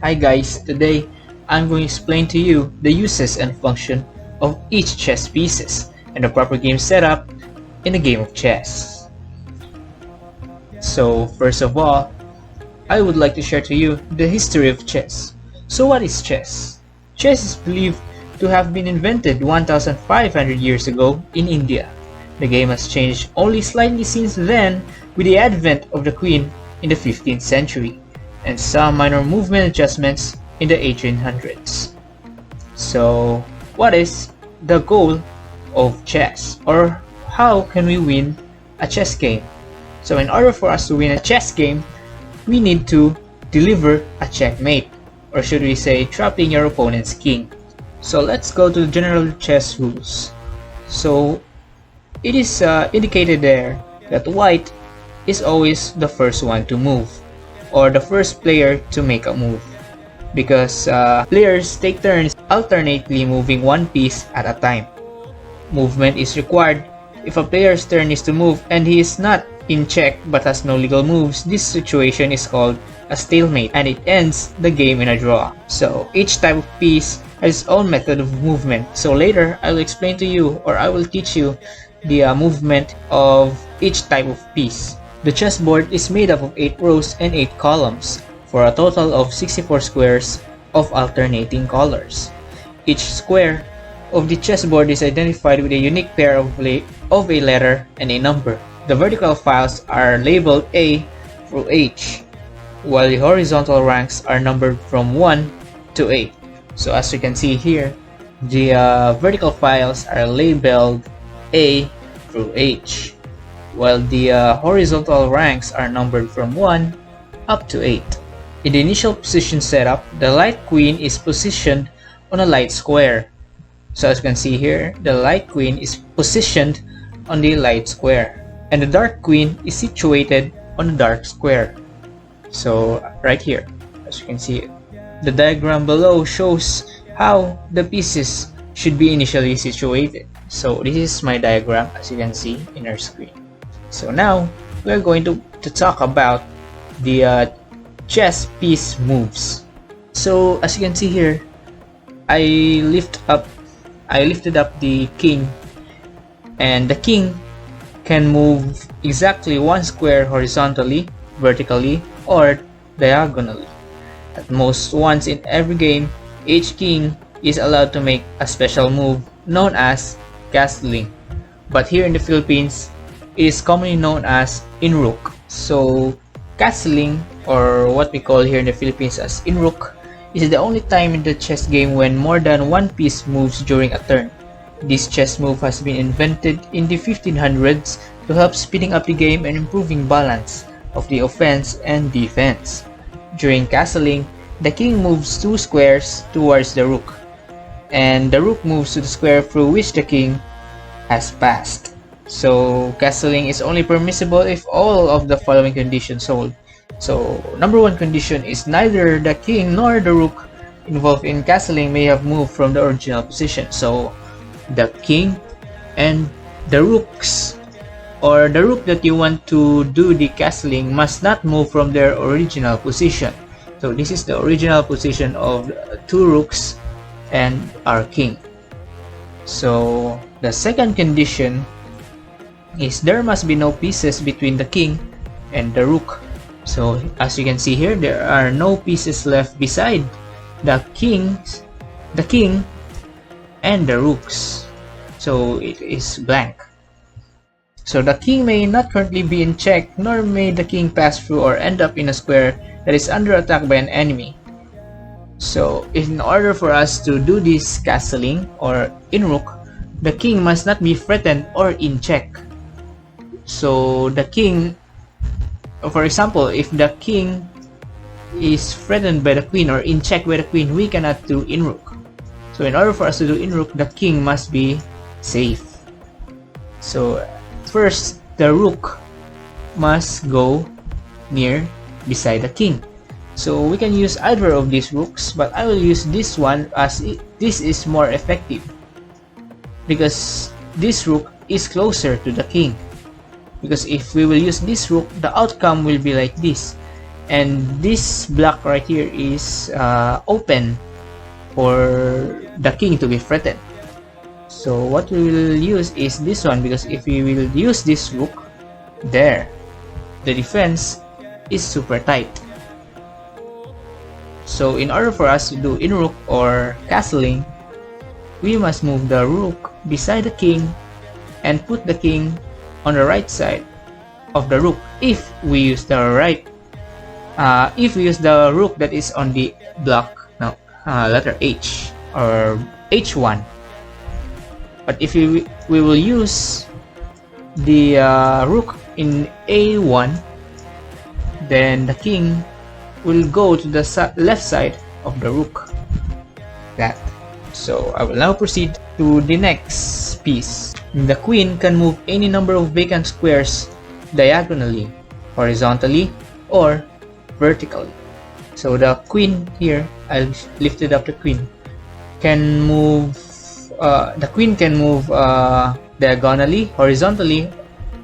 Hi guys, today I'm going to explain to you the uses and function of each chess pieces and the proper game setup in a game of chess. So first of all, I would like to share to you the history of chess. So what is chess? Chess is believed to have been invented 1500 years ago in India. The game has changed only slightly since then with the advent of the queen in the 15th century and some minor movement adjustments in the 1800s. So what is the goal of chess, or how can we win a chess game? So in order for us to win a chess game, we need to deliver a checkmate, or should we say trapping your opponent's king. So let's go to the general chess rules. So it is indicated there that white is always the first one to move, or the first player to make a move, because players take turns alternately moving one piece at a time. Movement is required if a player's turn is to move and he is not in check but has no legal moves. This situation is called a stalemate and it ends the game in a draw. So each type of piece has its own method of movement. So later I will explain to you, or I will teach you the movement of each type of piece. The chessboard is made up of 8 rows and 8 columns for a total of 64 squares of alternating colors. Each square of the chessboard is identified with a unique pair of a letter and a number. The vertical files are labeled A through H, while the horizontal ranks are numbered from 1 to 8. So as you can see here, the vertical files are labeled A through H, while the horizontal ranks are numbered from 1 up to 8. In the initial position setup, the light queen is positioned on a light square. So as you can see here, the light queen is positioned on the light square, and the dark queen is situated on the dark square. So right here, as you can see, the diagram below shows how the pieces should be initially situated. So this is my diagram, as you can see in our screen. So now we're going to talk about the chess piece moves. So as you can see here, I lifted up the king, and the king can move exactly one square horizontally, vertically, or diagonally. At most once in every game, each king is allowed to make a special move known as castling, but here in the Philippines, it is commonly known as in Rook. So castling, or what we call here in the Philippines as in Rook, is the only time in the chess game when more than one piece moves during a turn. This chess move has been invented in the 1500s to help speeding up the game and improving balance of the offense and defense. During castling, the king moves 2 squares towards the rook, and the rook moves to the square through which the king has passed. So castling is only permissible if all of the following conditions hold. So number 1 condition is neither the king nor the rook involved in castling may have moved from the original position. So the king and the rooks, or the rook that you want to do the castling, must not move from their original position. So this is the original position of 2 rooks and our king. So the second condition is there must be no pieces between the king and the rook. So as you can see here, there are no pieces left beside the king and the rooks. So it is blank. So the king may not currently be in check, nor may the king pass through or end up in a square that is under attack by an enemy. So in order for us to do this castling or in Rook, the king must not be threatened or in check. So the king, for example, if the king is threatened by the queen or in check by the queen, we cannot do in Rook. So in order for us to do in Rook, the king must be safe. So first, the rook must go near beside the king. So we can use either of these rooks, but I will use this one as this is more effective, because this rook is closer to the king. Because if we will use this rook, the outcome will be like this. and this block right here is open for the king to be threatened. So what we will use is this one, because if we will use this rook there, the defense is super tight. So in order for us to do in rook or castling, we must move the rook beside the king and put the king on the right side of the rook if we use the rook that is on the block letter H or H1. But if we will use the rook in A1, then the king will go to the left side of the rook. That. So I will now proceed to the next piece. The queen can move any number of vacant squares diagonally, horizontally, or vertically. So the queen here, I lifted up the queen, can move. The queen can move diagonally, horizontally,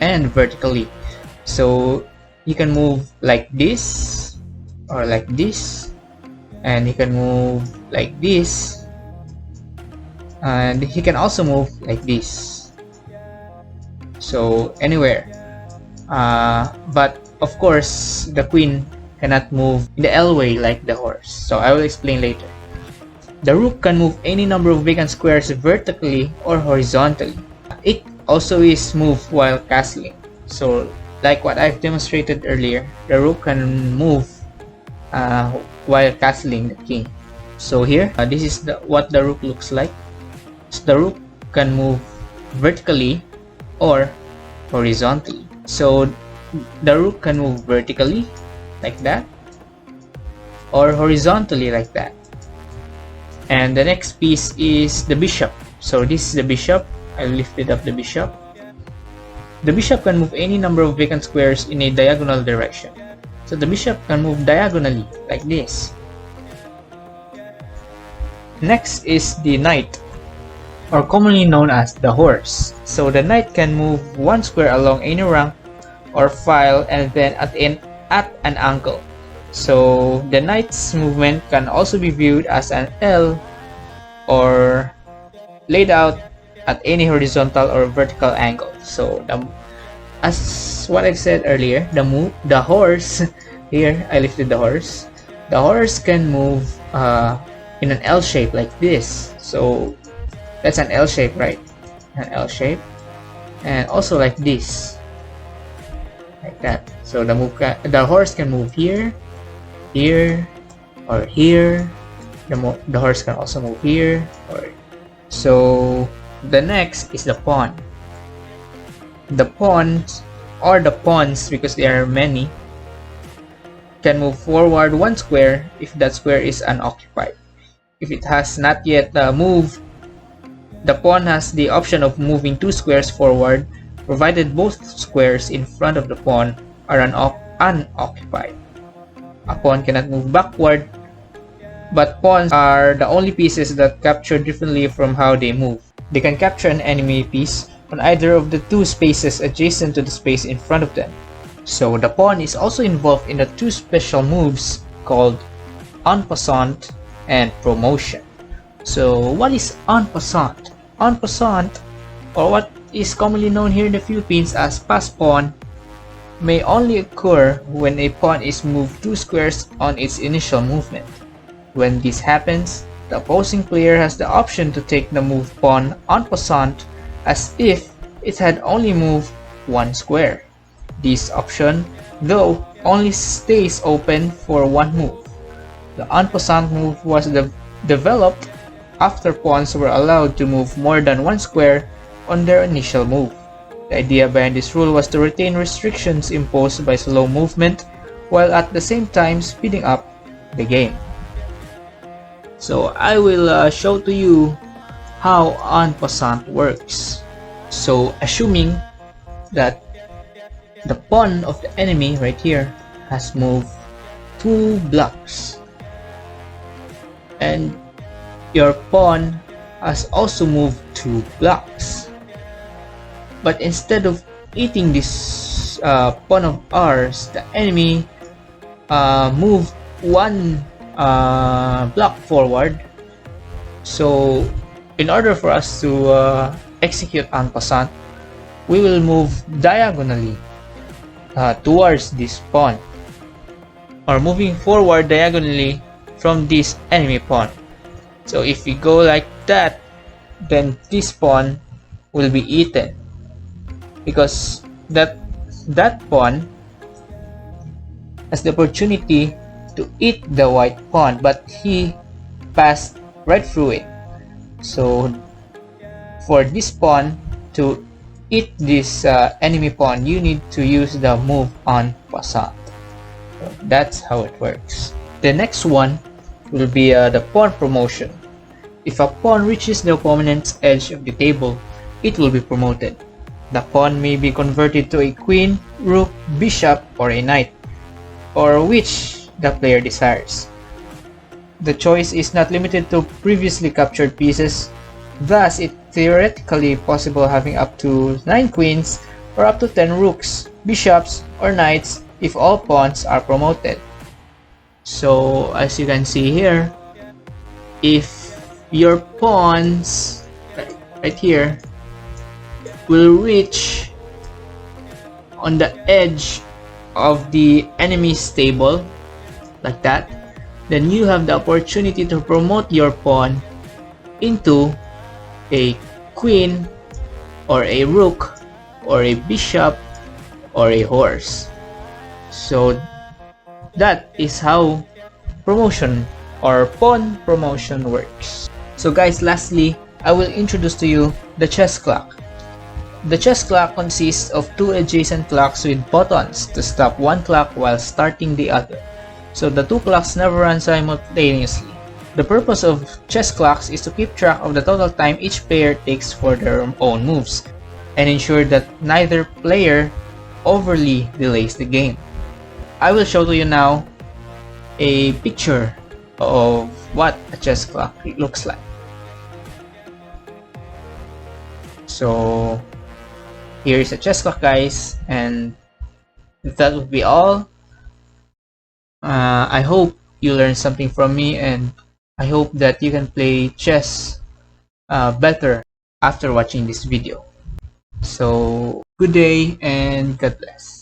and vertically. So you can move like this or like this, and you can move like this, and he can also move like this. So anywhere, but of course the queen cannot move in the L way like the horse. So I will explain later. The rook can move any number of vacant squares vertically or horizontally. It also is moved while castling. So like what I've demonstrated earlier, the rook can move while castling the king. So here, this is what the rook looks like. So the rook can move vertically or horizontally. So the rook can move vertically like that or horizontally like that. And the next piece is the bishop. So this is the bishop. I lifted up the bishop. The bishop can move any number of vacant squares in a diagonal direction. So the bishop can move diagonally like this. Next is the knight, or commonly known as the horse. So the knight can move one square along any rank or file and then at an angle. So the knight's movement can also be viewed as an L or laid out at any horizontal or vertical angle. So as what I said earlier, the horse here, I lifted the horse. The horse can move in an L shape like this. So that's an L shape, right? An L shape, and also like this, like that. So the horse can move here, here, or here. The horse can also move here. So the next is the pawn. The pawns, or the pawns, because there are many, can move forward one square if that square is unoccupied. If it has not yet moved, the pawn has the option of moving two squares forward, provided both squares in front of the pawn are unoccupied. A pawn cannot move backward, but pawns are the only pieces that capture differently from how they move. They can capture an enemy piece on either of the two spaces adjacent to the space in front of them. So the pawn is also involved in the two special moves called Unpoissant and Promotion. So what is Unpoissant? Unpoissant, or what is commonly known here in the Philippines as pass pawn, may only occur when a pawn is moved two squares on its initial movement. When this happens, the opposing player has the option to take the move pawn en passant as if it had only moved one square. This option, though, only stays open for one move. The en passant move was developed after pawns were allowed to move more than one square on their initial move. The idea behind this rule was to retain restrictions imposed by slow movement while at the same time speeding up the game. So I will show to you how en passant works. So assuming that the pawn of the enemy right here has moved 2 blocks and your pawn has also moved 2 blocks, but instead of eating this pawn of ours, the enemy move one block forward. So in order for us to execute Unpoissant, we will move diagonally towards this pawn, or moving forward diagonally from this enemy pawn. So if we go like that, then this pawn will be eaten, because that pawn has the opportunity to eat the white pawn, but he passed right through it. So for this pawn to eat this enemy pawn, you need to use the move Unpoissant. So that's how it works. The next one will be the pawn promotion. If a pawn reaches the opponent's edge of the table, it will be promoted. The pawn may be converted to a queen, rook, bishop, or a knight, or which the player desires. The choice is not limited to previously captured pieces, thus it's theoretically possible having up to 9 queens or up to 10 rooks, bishops, or knights if all pawns are promoted. So as you can see here, if your pawns right here will reach on the edge of the enemy's table like that, then you have the opportunity to promote your pawn into a queen or a rook or a bishop or a horse. So that is how promotion or pawn promotion works. So guys, lastly, I will introduce to you the chess clock. The chess clock consists of 2 adjacent clocks with buttons to stop one clock while starting the other. So the 2 clocks never run simultaneously. The purpose of chess clocks is to keep track of the total time each player takes for their own moves, and ensure that neither player overly delays the game. I will show to you now a picture of what a chess clock looks like. So here is a chess clock, guys, and that would be all. I hope you learned something from me, and I hope that you can play chess better after watching this video. So good day and God bless.